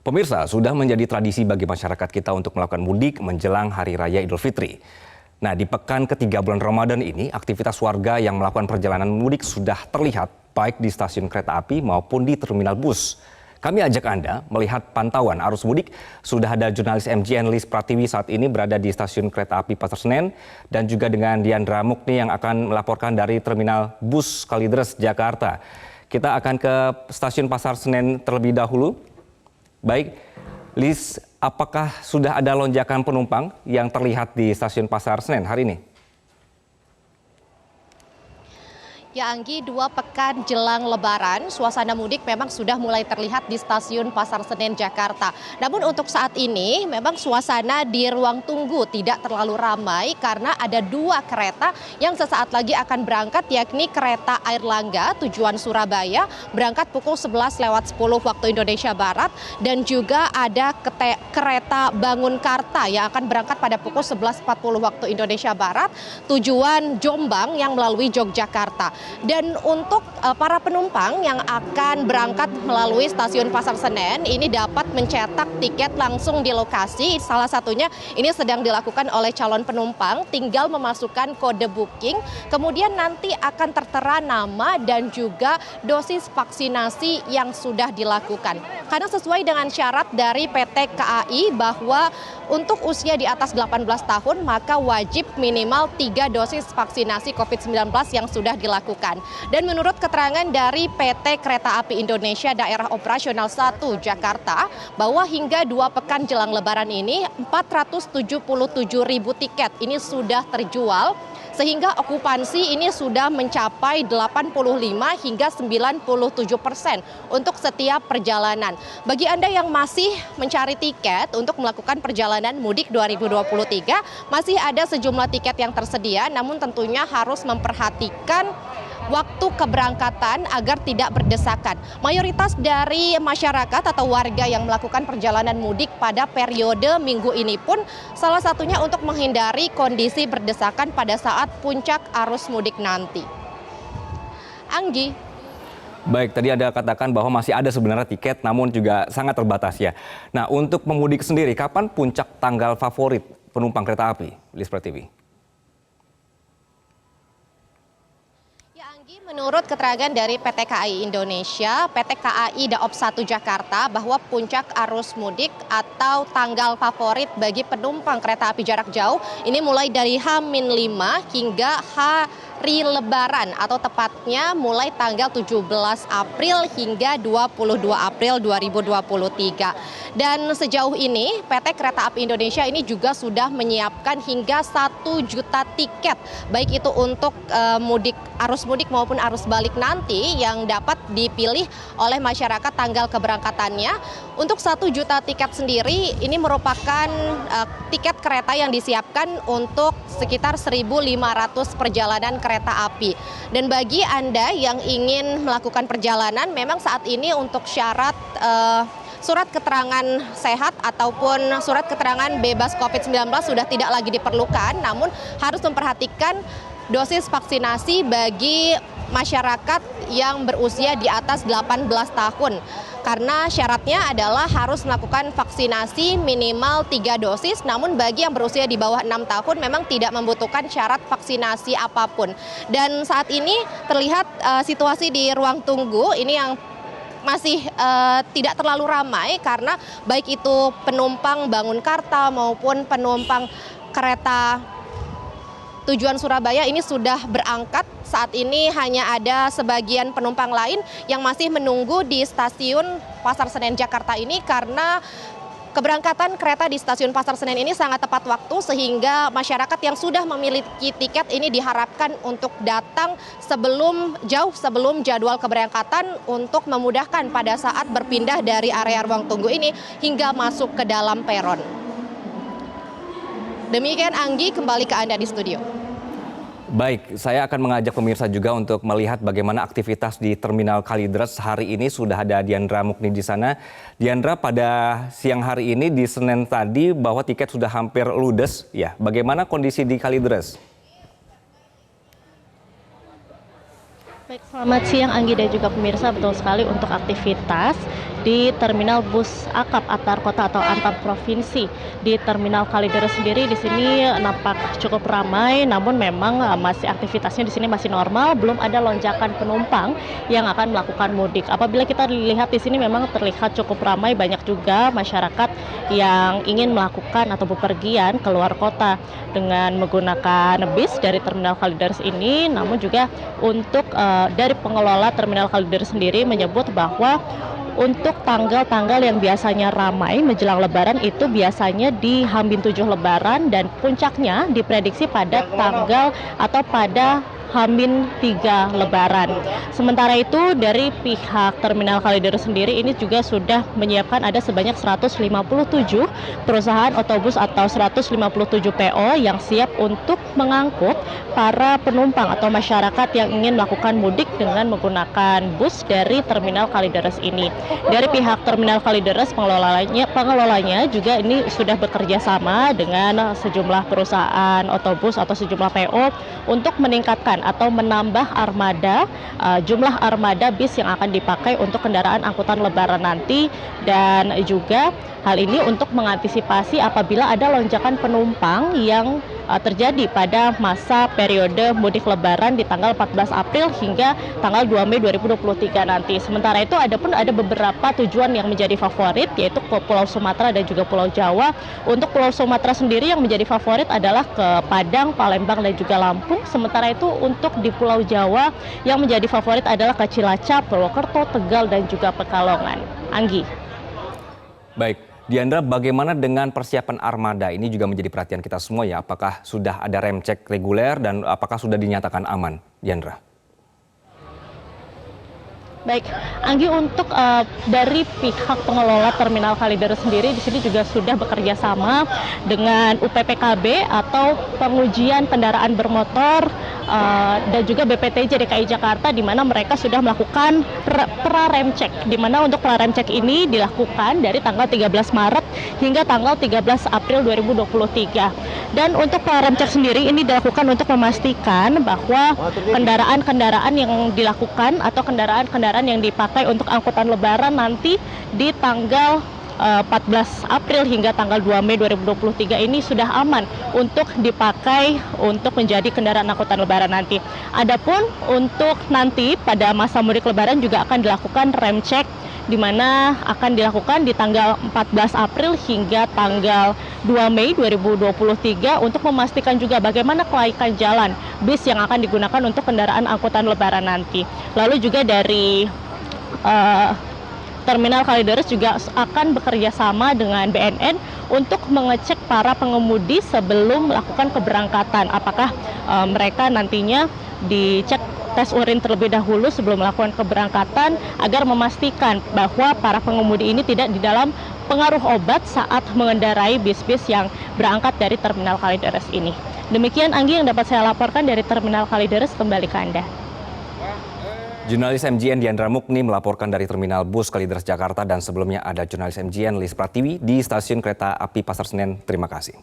Pemirsa, sudah menjadi tradisi bagi masyarakat kita untuk melakukan mudik menjelang Hari Raya Idul Fitri. Nah, di pekan ketiga bulan Ramadan ini, aktivitas warga yang melakukan perjalanan mudik sudah terlihat baik di stasiun kereta api maupun di terminal bus. Kami ajak Anda melihat pantauan arus mudik. Sudah ada jurnalis MJN Lis Pratiwi saat ini berada di stasiun kereta api Pasar Senen dan juga dengan Diandra Mukni yang akan melaporkan dari terminal bus Kalideres, Jakarta. Kita akan ke stasiun Pasar Senen terlebih dahulu. Baik, Lis, apakah sudah ada lonjakan penumpang yang terlihat di stasiun Pasar Senen hari ini? Ya Anggi, 2 pekan jelang Lebaran, suasana mudik memang sudah mulai terlihat di stasiun Pasar Senen, Jakarta. Namun untuk saat ini memang suasana di ruang tunggu tidak terlalu ramai karena ada 2 kereta yang sesaat lagi akan berangkat, yakni kereta Airlangga tujuan Surabaya berangkat pukul 11.10 waktu Indonesia Barat, dan juga ada kereta Bangunkarta yang akan berangkat pada pukul 11.40 waktu Indonesia Barat tujuan Jombang yang melalui Yogyakarta. Dan untuk para penumpang yang akan berangkat melalui stasiun Pasar Senen ini dapat mencetak tiket langsung di lokasi. Salah satunya ini sedang dilakukan oleh calon penumpang, tinggal memasukkan kode booking, kemudian nanti akan tertera nama dan juga dosis vaksinasi yang sudah dilakukan. Karena sesuai dengan syarat dari PT KAI bahwa untuk usia di atas 18 tahun maka wajib minimal 3 dosis vaksinasi COVID-19 yang sudah dilakukan. Dan menurut keterangan dari PT Kereta Api Indonesia Daerah Operasional 1 Jakarta, bahwa hingga 2 pekan jelang Lebaran ini 477.000 tiket ini sudah terjual, sehingga okupansi ini sudah mencapai 85 hingga 97% untuk setiap perjalanan. Bagi Anda yang masih mencari tiket untuk melakukan perjalanan mudik 2023, masih ada sejumlah tiket yang tersedia, namun tentunya harus memperhatikan waktu keberangkatan agar tidak berdesakan. Mayoritas dari masyarakat atau warga yang melakukan perjalanan mudik pada periode minggu ini pun salah satunya untuk menghindari kondisi berdesakan pada saat puncak arus mudik nanti. Anggi. Baik, tadi Anda katakan bahwa masih ada sebenarnya tiket namun juga sangat terbatas ya. Nah, untuk pemudik sendiri, kapan puncak tanggal favorit penumpang kereta api, Lis Pratiwi? Menurut keterangan dari PT KAI Indonesia, PT KAI Daop 1 Jakarta, bahwa puncak arus mudik atau tanggal favorit bagi penumpang kereta api jarak jauh ini mulai dari H-5 hingga hari Lebaran, atau tepatnya mulai tanggal 17 April hingga 22 April 2023. Dan sejauh ini PT Kereta Api Indonesia ini juga sudah menyiapkan hingga 1 juta tiket, baik itu untuk arus mudik maupun arus balik nanti yang dapat dipilih oleh masyarakat tanggal keberangkatannya. Untuk 1 juta tiket sendiri ini merupakan tiket kereta yang disiapkan untuk sekitar 1.500 perjalanan kereta api. Dan bagi Anda yang ingin melakukan perjalanan, memang saat ini untuk syarat surat keterangan sehat ataupun surat keterangan bebas COVID-19 sudah tidak lagi diperlukan, namun harus memperhatikan dosis vaksinasi bagi masyarakat yang berusia di atas 18 tahun. Karena syaratnya adalah harus melakukan vaksinasi minimal 3 dosis, namun bagi yang berusia di bawah 6 tahun memang tidak membutuhkan syarat vaksinasi apapun. Dan saat ini terlihat situasi di ruang tunggu ini yang masih tidak terlalu ramai karena baik itu penumpang Bangunkarta maupun penumpang kereta tujuan Surabaya ini sudah berangkat. Saat ini hanya ada sebagian penumpang lain yang masih menunggu di stasiun Pasar Senen Jakarta ini karena keberangkatan kereta di stasiun Pasar Senen ini sangat tepat waktu, sehingga masyarakat yang sudah memiliki tiket ini diharapkan untuk datang jauh sebelum jadwal keberangkatan untuk memudahkan pada saat berpindah dari area ruang tunggu ini hingga masuk ke dalam peron. Demikian Anggi, kembali ke Anda di studio. Baik, saya akan mengajak pemirsa juga untuk melihat bagaimana aktivitas di Terminal Kalideres hari ini. Sudah ada Diandra Mukni di sana. Diandra, pada siang hari ini di Senen tadi bahwa tiket sudah hampir ludes. Ya, bagaimana kondisi di Kalideres? Baik, selamat siang Anggi dan juga pemirsa. Betul sekali, untuk aktivitas di terminal bus akap antar kota atau antar provinsi. Di terminal Kalideres sendiri di sini nampak cukup ramai, namun memang masih aktivitasnya di sini masih normal, belum ada lonjakan penumpang yang akan melakukan mudik. Apabila kita lihat di sini memang terlihat cukup ramai, banyak juga masyarakat yang ingin melakukan atau bepergian keluar kota dengan menggunakan bis dari terminal Kalideres ini. Namun juga untuk dari pengelola terminal Kalideres sendiri menyebut bahwa untuk tanggal-tanggal yang biasanya ramai menjelang Lebaran itu biasanya di H-7 Lebaran, dan puncaknya diprediksi pada tanggal atau pada H-3 Lebaran. Sementara itu dari pihak terminal Kalideres sendiri ini juga sudah menyiapkan ada sebanyak 157 perusahaan otobus atau 157 PO yang siap untuk mengangkut para penumpang atau masyarakat yang ingin melakukan mudik dengan menggunakan bus dari terminal Kalideres ini. Dari pihak terminal Kalideres pengelolanya juga ini sudah bekerja sama dengan sejumlah perusahaan otobus atau sejumlah PO untuk meningkatkan atau menambah jumlah armada bis yang akan dipakai untuk kendaraan angkutan Lebaran nanti, dan juga hal ini untuk mengantisipasi apabila ada lonjakan penumpang yang terjadi pada masa periode mudik Lebaran di tanggal 14 April hingga tanggal 2 Mei 2023 nanti. Sementara itu ada beberapa tujuan yang menjadi favorit, yaitu ke Pulau Sumatera dan juga Pulau Jawa. Untuk Pulau Sumatera sendiri yang menjadi favorit adalah ke Padang, Palembang dan juga Lampung. Sementara itu untuk di Pulau Jawa yang menjadi favorit adalah ke Cilacap, Purwokerto, Tegal dan juga Pekalongan. Anggi. Baik. Diandra, bagaimana dengan persiapan armada? Ini juga menjadi perhatian kita semua ya. Apakah sudah ada rem cek reguler dan apakah sudah dinyatakan aman, Diandra? Baik, Anggi, untuk dari pihak pengelola terminal Kalideres sendiri di sini juga sudah bekerja sama dengan UPPKB atau pengujian kendaraan bermotor dan juga BPTJ DKI Jakarta, di mana mereka sudah melakukan pra-rem cek, di mana untuk pra-rem cek ini dilakukan dari tanggal 13 Maret hingga tanggal 13 April 2023. Dan untuk pra-rem cek sendiri ini dilakukan untuk memastikan bahwa kendaraan-kendaraan yang dilakukan atau kendaraan-kendaraan yang dipakai untuk angkutan Lebaran nanti di tanggal 14 April hingga tanggal 2 Mei 2023 ini sudah aman untuk dipakai untuk menjadi kendaraan angkutan Lebaran nanti. Adapun untuk nanti pada masa mudik Lebaran juga akan dilakukan rem cek, di mana akan dilakukan di tanggal 14 April hingga tanggal 2 Mei 2023 untuk memastikan juga bagaimana kelaikan jalan bis yang akan digunakan untuk kendaraan angkutan Lebaran nanti. Lalu juga dari Terminal Kalideres juga akan bekerja sama dengan BNN untuk mengecek para pengemudi sebelum melakukan keberangkatan. Apakah mereka nantinya dicek tes urin terlebih dahulu sebelum melakukan keberangkatan agar memastikan bahwa para pengemudi ini tidak di dalam pengaruh obat saat mengendarai bis-bis yang berangkat dari Terminal Kalideres ini. Demikian, Anggi, yang dapat saya laporkan dari Terminal Kalideres. Kembali ke Anda. Jurnalis MJN Diandra Mukni melaporkan dari Terminal Bus Kalideres Jakarta, dan sebelumnya ada jurnalis MJN Lis Pratiwi di Stasiun Kereta Api Pasar Senen. Terima kasih.